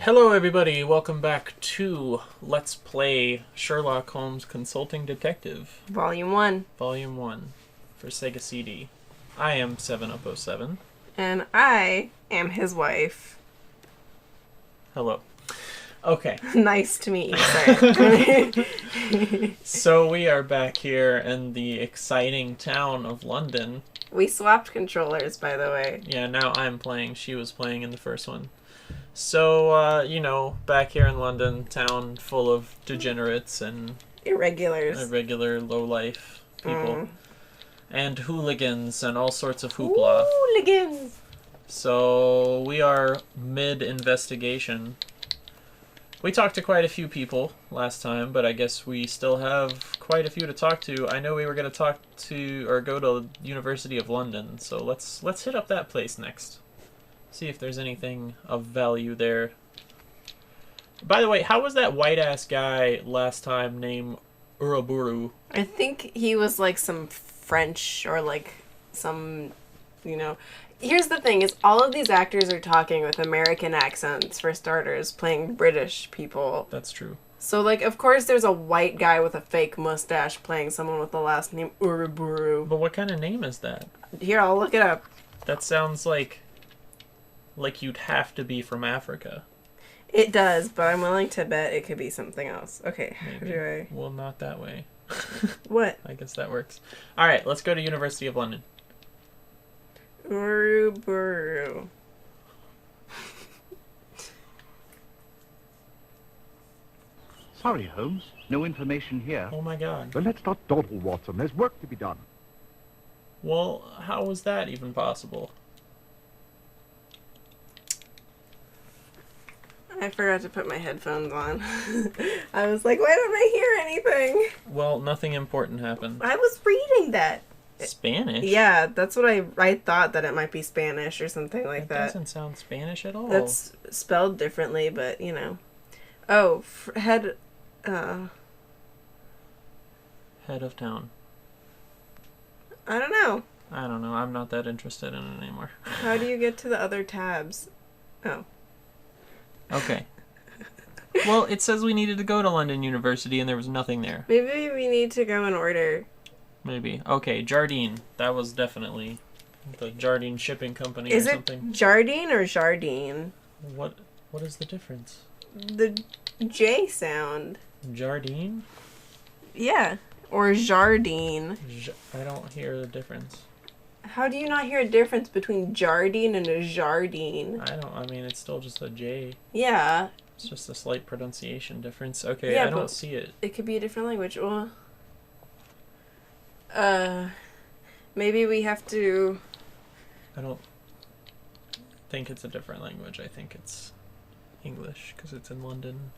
Hello everybody, welcome back to Let's Play Sherlock Holmes Consulting Detective, Volume 1. Volume 1 for Sega CD. I am 7up07. And I am his wife. Hello. Okay. Nice to meet you, sir. So we are back here in the exciting town of London. We swapped controllers, by the way. Yeah, now I'm playing. She was playing in the first one. So, back here in London, town full of degenerates and Irregulars. irregular, low-life people. And hooligans and all sorts of hoopla. Hooligans! So, we are mid-investigation. We talked to quite a few people last time, but I guess we still have quite a few to talk to. I know we were going to talk to, or go to University of London, so let's hit up that place next. See if there's anything of value there. By the way, how was that white-ass guy last time named Uraburu? I think he was like some French or like some, Here's the thing is all of these actors are talking with American accents for starters, playing British people. That's true. So, like, of course there's a white guy with a fake mustache playing someone with the last name Uraburu. But what kind of name is that? Here, I'll look it up. That sounds like you'd have to be from Africa. It does, but I'm willing to bet it could be something else. Okay, Maybe. Well, not that way. What? I guess that works. Alright, let's go to University of London. Uruburu. Sorry, Holmes. No information here. Oh my god. But let's not dawdle, Watson. There's work to be done. Well, how was that even possible? I forgot to put my headphones on. I was like, why don't I hear anything? Well, nothing important happened. I was reading that. Spanish? Yeah, that's what I thought that it might be Spanish or something like that. Doesn't sound Spanish at all. That's spelled differently, but, Oh, head of town. I don't know. I don't know. I'm not that interested in it anymore. How do you get to the other tabs? Oh. Okay. Well, it says we needed to go to London University and there was nothing there. Maybe we need to go in order. Maybe. Okay, Jardine. That was definitely the Jardine Shipping Company Is or something. Is it Jardine or Jardine? What is the difference? The J sound. Jardine? Yeah. Or Jardine. I don't hear the difference. How do you not hear a difference between Jardine and a Jardine? I mean, it's still just a J. Yeah. It's just a slight pronunciation difference. Okay, yeah, I don't see it. It could be a different language. Well, maybe we have to... I don't think it's a different language. I think it's English, because it's in London.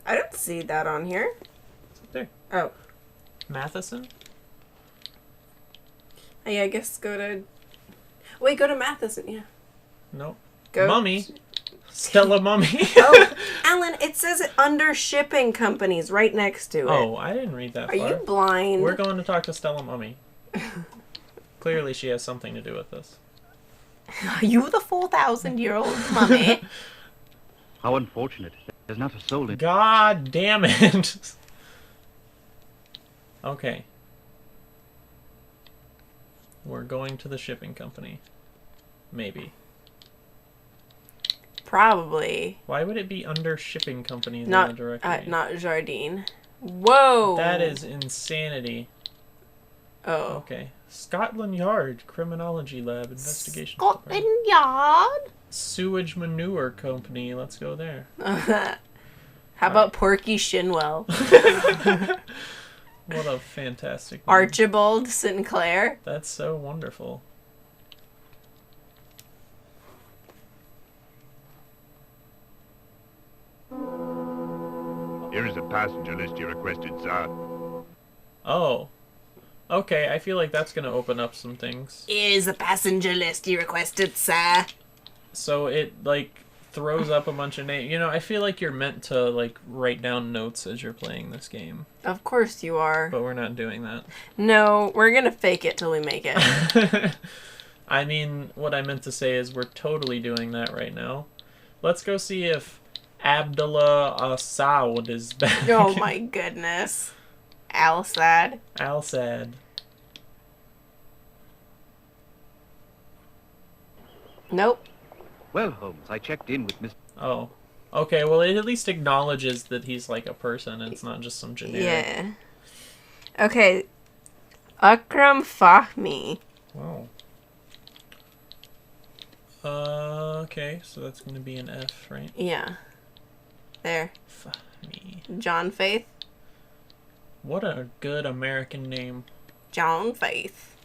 I don't see that on here. It's up there. Oh. Matheson? Yeah, I guess go to... Wait, go to Matheson, yeah. Nope. Go... Mummy. Stella Mummy. Oh, Alan, it says it under shipping companies right next to it. Oh, I didn't read that far. Are you blind? We're going to talk to Stella Mummy. Clearly she has something to do with this. Are you the 4,000-year-old mummy? How unfortunate. There's not a soul in... God damn it. Okay. We're going to the shipping company. Maybe. Probably. Why would it be under shipping companies in not, the directory? Not Jardine. Whoa! That is insanity. Oh. Okay. Scotland Yard Criminology Lab Investigation Scotland Department. Yard? Sewage Manure Company. Let's go there. How about Porky Shinwell? What a fantastic name. Archibald Sinclair? That's so wonderful. Here is a passenger list you requested, sir. Oh. Okay, I feel like that's going to open up some things. Here's a passenger list you requested, sir. So it, throws up a bunch of names. I feel like you're meant to, write down notes as you're playing this game. Of course you are. But we're not doing that. No, we're gonna fake it till we make it. I mean, what I meant to say is we're totally doing that right now. Let's go see if Abdullah Saud is back. Oh my goodness. Al-Sad. Al-Sad. Nope. Well, Holmes, I checked in with Mr. Oh. Okay, well, it at least acknowledges that he's like a person and it's not just some generic. Yeah. Okay. Akram Fahmy. Wow. Okay, so that's gonna be an F, right? Yeah. There. Fahmy. John Faith. What a good American name. John Faith.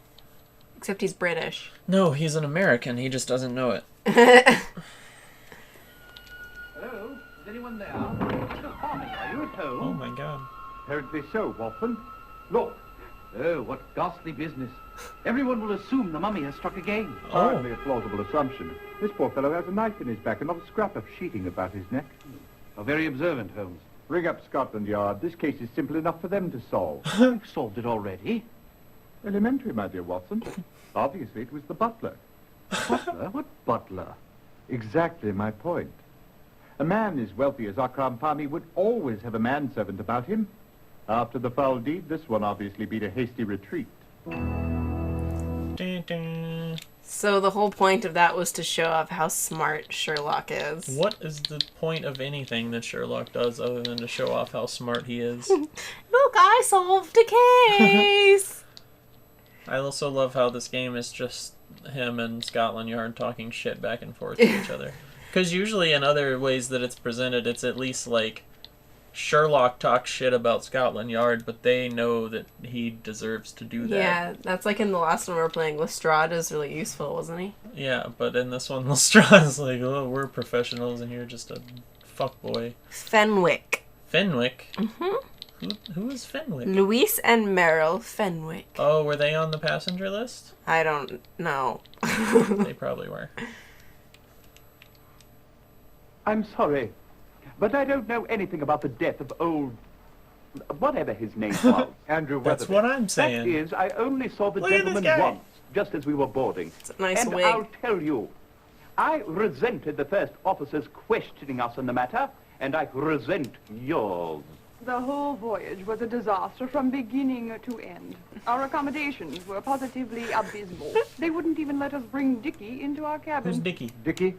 Except he's British. No, he's an American. He just doesn't know it. Hello? Is anyone there? Mr. Fahmy, are you at home? Oh my god. Apparently so, Watson. Look, Oh, what ghastly business. Everyone will assume the mummy has struck again. hardly a plausible assumption. This poor fellow has a knife in his back and not a scrap of sheeting about his neck. How very observant, Holmes. Ring up Scotland Yard. This case is simple enough for them to solve. You've solved it already. Elementary, my dear Watson. Obviously, it was the butler. Butler? What Butler. Exactly my point. A man as wealthy as Akram Fahmy would always have a manservant about him. After the foul deed, this one obviously beat a hasty retreat. Dun, dun. So the whole point of that was to show off how smart Sherlock is. What is the point of anything that Sherlock does other than to show off how smart he is? Look, I solved a case! I also love how this game is just him and Scotland Yard talking shit back and forth to each other. Because usually in other ways that it's presented, it's at least like Sherlock talks shit about Scotland Yard, but they know that he deserves to do that. Yeah, that's like in the last one we were playing. Lestrade is really useful, wasn't he? Yeah, but in this one, Lestrade's like, oh, we're professionals and you're just a fuckboy. Fenwick. Fenwick? Mm-hmm. Who is Fenwick? Louise and Merrill Fenwick. Oh, were they on the passenger list? I don't know. They probably were. I'm sorry, but I don't know anything about the death of old... whatever his name was. Andrew That's Weatherby. what I'm That saying. is, I only saw the Look at this gentleman guy. once, just as we were boarding. It's a nice and wig. I'll tell you, I resented the first officer's questioning us on the matter, and I resent yours. The whole voyage was a disaster from beginning to end. Our accommodations were positively abysmal. They wouldn't even let us bring Dickie into our cabin. Who's Dickie? Dickie,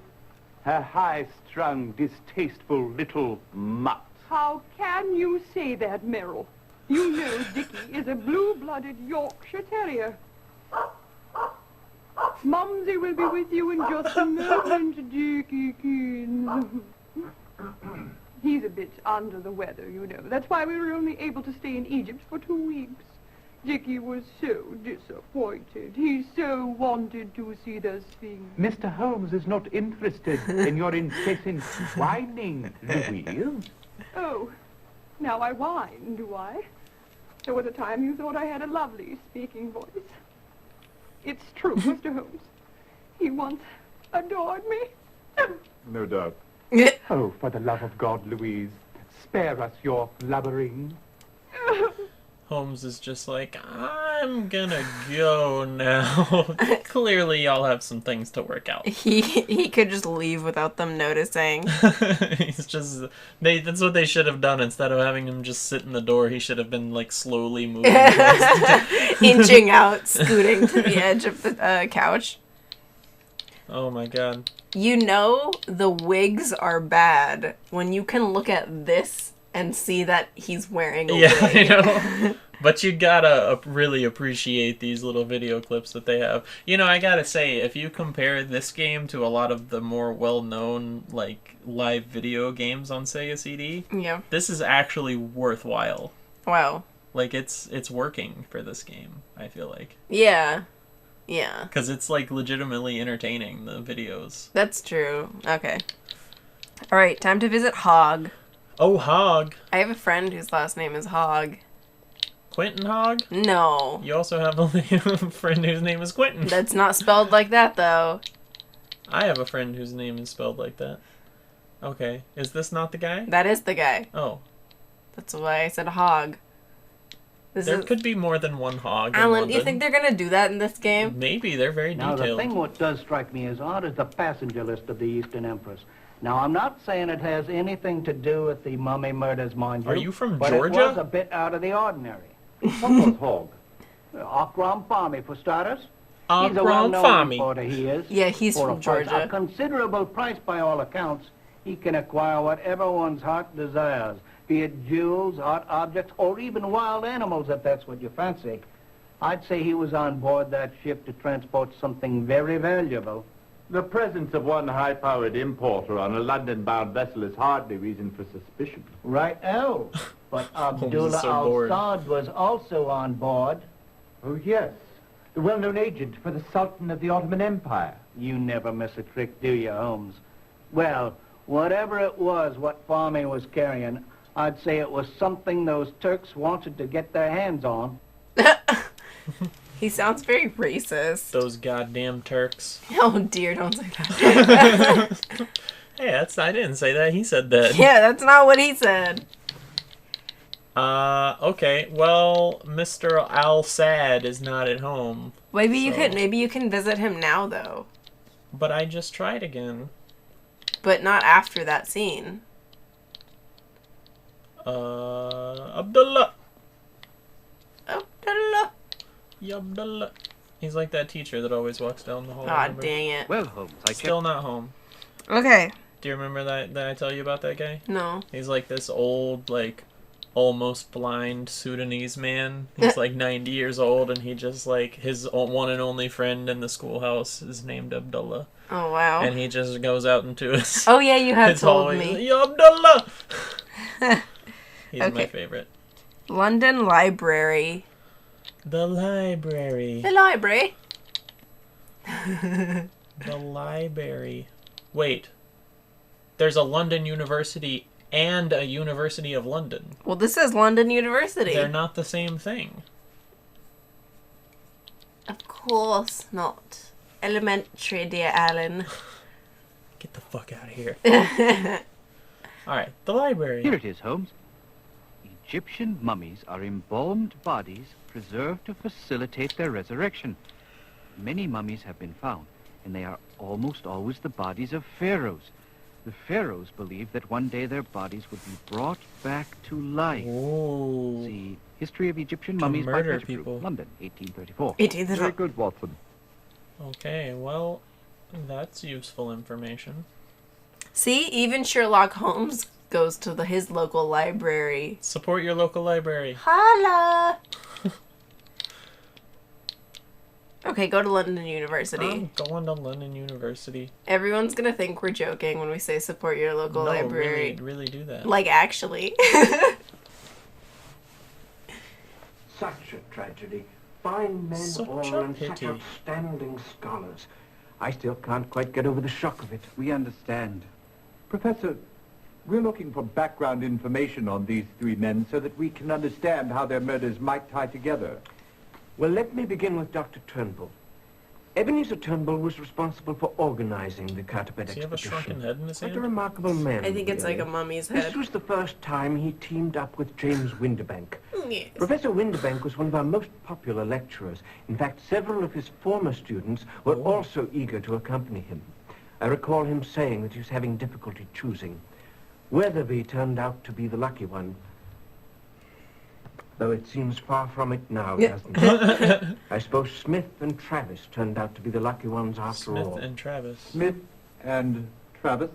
a high-strung, distasteful little mutt. How can you say that, Merrill? You know Dickie is a blue-blooded Yorkshire Terrier. Mumsy will be with you in just a moment, Dickiekins. He's a bit under the weather, you know. That's why we were only able to stay in Egypt for 2 weeks. Dickie was so disappointed. He so wanted to see the Sphinx. Mr. Holmes is not interested in your incessant whining, Louise. Oh, now I whine, do I? There was a time you thought I had a lovely speaking voice. It's true, Mr. Holmes. He once adored me. No doubt. Oh, for the love of God, Louise, spare us your blubbering. Holmes is just like, I'm gonna go now. Clearly, y'all have some things to work out. He could just leave without them noticing. He's just that's what they should have done. Instead of having him just sit in the door, he should have been like slowly moving Inching out, scooting to the edge of the couch. Oh my god. You know the wigs are bad when you can look at this and see that he's wearing a Yeah, I wig. know. But you gotta really appreciate these little video clips that they have. You know, I gotta say, if you compare this game to a lot of the more well-known, like, live video games on Sega CD, Yeah. this is actually worthwhile. Wow. Like, it's working for this game, I feel like. Yeah. Yeah. Because it's, like, legitimately entertaining, the videos. That's true. Okay. Alright, time to visit Hogg. Oh, Hogg. I have a friend whose last name is Hogg. Quentin Hogg? No. You also have a friend whose name is Quentin. That's not spelled like that, though. I have a friend whose name is spelled like that. Okay. Is this not the guy? That is the guy. Oh. That's why I said Hogg. There could be more than one Hogg in Alan, do London. you think they're gonna do that in this game? Maybe. They're very Now, the detailed. thing what does strike me is odd is the passenger list of the Eastern Empress. Now, I'm not saying it has anything to do with the mummy murders, mind you. Are you from but Georgia? it was a bit out of the ordinary. What was Hogg? Akram Farmi, for starters. He's a Akram well-known Farmi. importer, he is. Yeah, he's For from a price- Georgia. A considerable price by all accounts. He can acquire whatever one's heart desires, be it jewels, art objects, or even wild animals, if that's what you fancy. I'd say he was on board that ship to transport something very valuable. The presence of one high-powered importer on a London-bound vessel is hardly reason for suspicion. Right, oh. But Abdullah so bored. al-Saud was also on board. Oh, yes. The well-known agent for the Sultan of the Ottoman Empire. You never miss a trick, do you, Holmes? Well, whatever it was what Farmi was carrying, I'd say it was something those Turks wanted to get their hands on. He sounds very racist. Those goddamn Turks. Oh dear, don't say that. Hey, I didn't say that. He said that. Yeah, that's not what he said. Okay. Well, Mr. Al-Sad is not at home. Maybe you So- could. Maybe you can visit him now, though, But I just tried again. but not after that scene. Abdullah. Abdullah. Ya Abdullah. He's like that teacher that always walks down the hall. Aw, remember? dang it. Well, Holmes, I Still not home. Okay. Do you remember that I tell you about that guy? No. He's like this old, like, almost blind Sudanese man. He's like 90 years old, and he just, like, his one and only friend in the schoolhouse is named Abdullah. Oh wow. And he just goes out into his, Oh yeah, you have his told hallway. me. Ya Abdullah! He's my Okay. favorite. London Library. The library. The library. The library. Wait. There's a London University and a University of London. Well, this is London University. They're not the same thing. Of course not. Elementary, dear Alan. Get the fuck out of here. Alright, the library. Here it is, Holmes. Egyptian mummies are embalmed bodies preserved to facilitate their resurrection. Many mummies have been found, and they are almost always the bodies of pharaohs. The pharaohs believed that one day their bodies would be brought back to life. Ooh. See History of Egyptian To Mummies by murder Pettigrew, people. London, 1834. It is Very good, Watson. Okay, well, that's useful information. See, even Sherlock Holmes goes to his local library. Support your local library. Holla! Okay, go to London University. I'm going to London University. Everyone's gonna think we're joking when we say support your local No, library. really do that. Like, actually. Such a tragedy. Fine men Such all a and such pity. outstanding scholars. I still can't quite get over the shock of it. We understand. Professor, we're looking for background information on these three men so that we can understand how their murders might tie together. Well, let me begin with Dr. Turnbull. Ebenezer Turnbull was responsible for organizing the Carteret Does he have a expedition. shrunken head in his Quite a hand? remarkable man. I think it's like really. a mummy's This head. was the first time he teamed up with James Windibank. Yes. Professor Windibank was one of our most popular lecturers. In fact, several of his former students were also eager to accompany him. I recall him saying that he was having difficulty choosing. Weatherby turned out to be the lucky one. Though it seems far from it now, doesn't it? I suppose Smith and Travis turned out to be the lucky ones after Smith all. and Travis. Smith and Travis?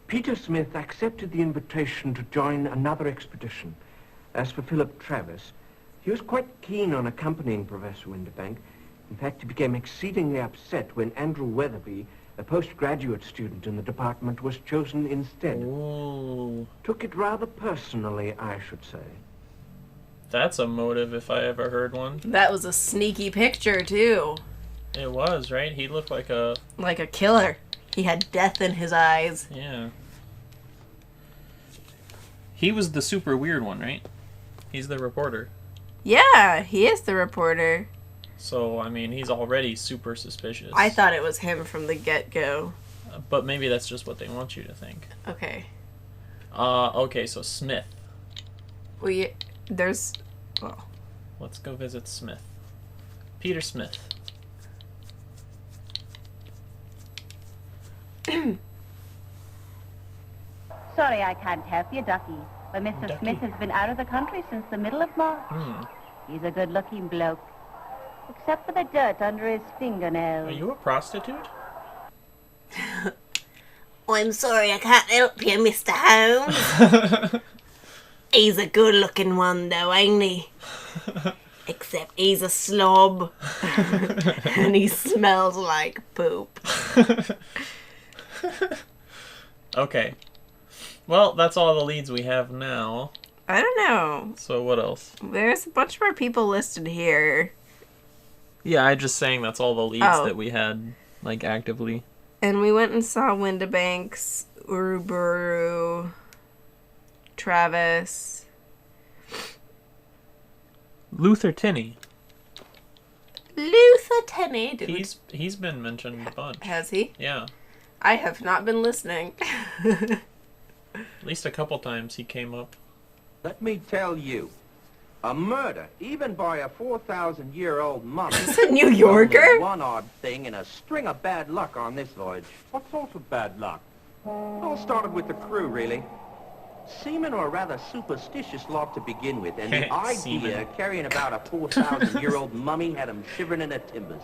Peter Smith accepted the invitation to join another expedition. As for Philip Travis, he was quite keen on accompanying Professor Windibank. In fact, he became exceedingly upset when Andrew Weatherby, a postgraduate student in the department, was chosen instead. Ooh. Took it rather personally, I should say. That's a motive if I ever heard one. That was a sneaky picture, too. It was, right? He looked like a... Like a killer. He had death in his eyes. Yeah. He was the super weird one, right? He's the reporter. Yeah, he is the reporter. So, I mean, he's already super suspicious. I thought it was him from the get-go. But maybe that's just what they want you to think. Okay. Okay, so Smith. There's... Well, Let's go visit Smith. Peter Smith. Sorry I can't help you, Ducky. But Mr. Ducky. Smith has been out of the country since the middle of March. He's a good-looking bloke. Except for the dirt under his fingernails. Are you a prostitute? I'm sorry I can't help you, Mr. Holmes. He's a good-looking one, though, ain't he? Except he's a slob. And he smells like poop. Okay. Well, that's all the leads we have now. I don't know. So what else? There's a bunch more people listed here. Yeah, I just saying that's all the leads that we had, like, actively. And we went and saw Windibanks, Uruburu, Travis. Luther Tinney. Luther Tinney. He's been mentioned a bunch. Has he? Yeah. I have not been listening. At least a couple times he came up. Let me tell you, a murder, even by a 4,000-year-old mummy, Is it New Yorker? only one odd thing and a string of bad luck on this voyage. What sort of bad luck? All started with the crew, really. Seamen are a rather superstitious lot to begin with, and the idea Seamen. of carrying about a 4,000-year-old mummy had them shivering in their timbers.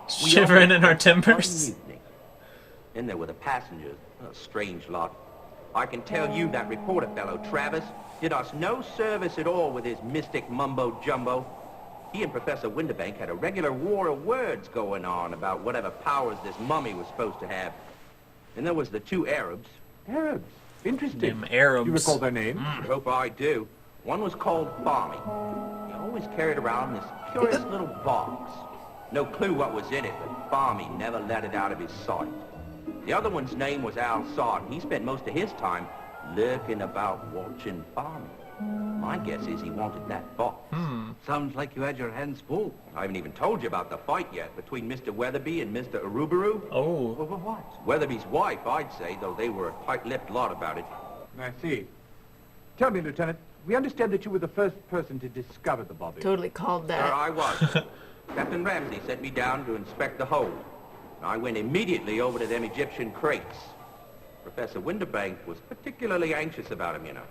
Shivering in our timbers? Then there were the passengers, a strange lot. I can tell you that reporter fellow, Travis, did us no service at all with his mystic mumbo-jumbo. He and Professor Windibank had a regular war of words going on about whatever powers this mummy was supposed to have. And there was the two Arabs. Arabs? Interesting. Them Arabs. You recall their names? I hope I do. One was called Balmy. He always carried around this curious little box. No clue what was in it, but Balmy never let it out of his sight. The other one's name was Al Sard, and he spent most of his time lurking about watching Balmy. My guess is he wanted that box. Sounds like you had your hands full. I haven't even told you about the fight yet between Mr. Weatherby and Mr. Uruburu. Oh. Well, what? Weatherby's wife, I'd say, though they were a tight-lipped lot about it. I see. Tell me, Lieutenant, we understand that you were the first person to discover the bobby. Totally called There that. I was. Captain Ramsey sent me down to inspect the hold. I went immediately over to them Egyptian crates. Professor Windibank was particularly anxious about him, you know.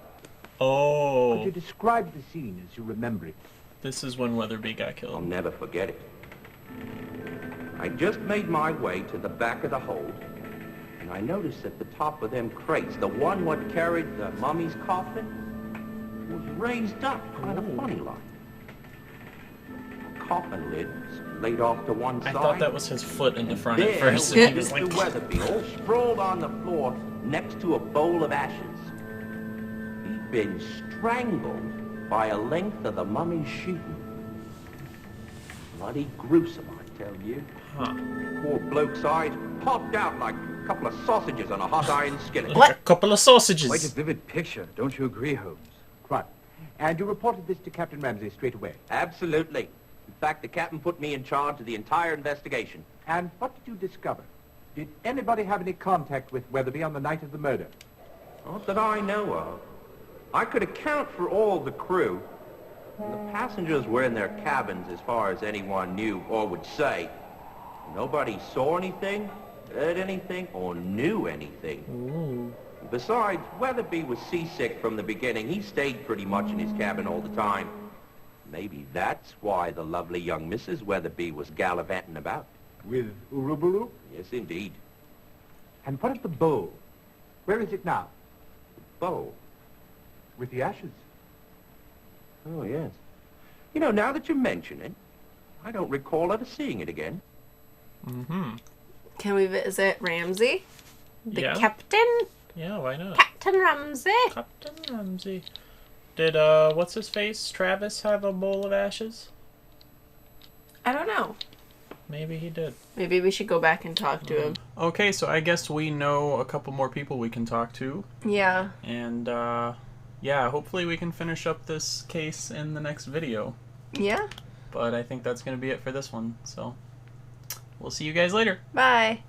Oh. Could you describe the scene as you remember it? This is when Weatherby got I'll killed. never forget it. I just made my way to the back of the hold, and I noticed at the top of them crates, the one what carried the mummy's coffin was raised up kind of funny like. The coffin lid was laid off to one I side. thought that was his foot in the front at There first. was And he was Mr. like, Weatherby, all sprawled on the floor next to a bowl of ashes. He'd been strangled by a length of the mummy's sheeting. Bloody gruesome, I tell you. huh. Poor bloke's eyes popped out like a couple of sausages on a hot iron skillet. Like a couple of sausages. Quite a vivid picture, don't you agree, Holmes? Quite. And you reported this to Captain Ramsey straight away? Absolutely. In fact, the captain put me in charge of the entire investigation. And what did you discover? Did anybody have any contact with Weatherby on the night of the murder? Not that I know of. I could account for all the crew. The passengers were in their cabins as far as anyone knew or would say. Nobody saw anything, heard anything, or knew anything. Ooh. Besides, Weatherby was seasick from the beginning. He stayed pretty much in his cabin all the time. Maybe that's why the lovely young Mrs. Weatherby was gallivanting about. With Uruburu? Yes, indeed. And what of the bowl? Where is it now? Bow. With the ashes? Oh, yes. You know, now that you mention it, I don't recall ever seeing it again. Mm-hmm. Can we visit Ramsey? The Yeah. captain? Yeah, why not? Captain Ramsey? Captain Ramsey. Did, what's his face? Travis have a bowl of ashes? I don't know. Maybe he did. Maybe we should go back and talk to him. Okay, so I guess we know a couple more people we can talk to. Yeah. And, yeah, hopefully we can finish up this case in the next video. Yeah. But I think that's going to be it for this one, so we'll see you guys later. Bye.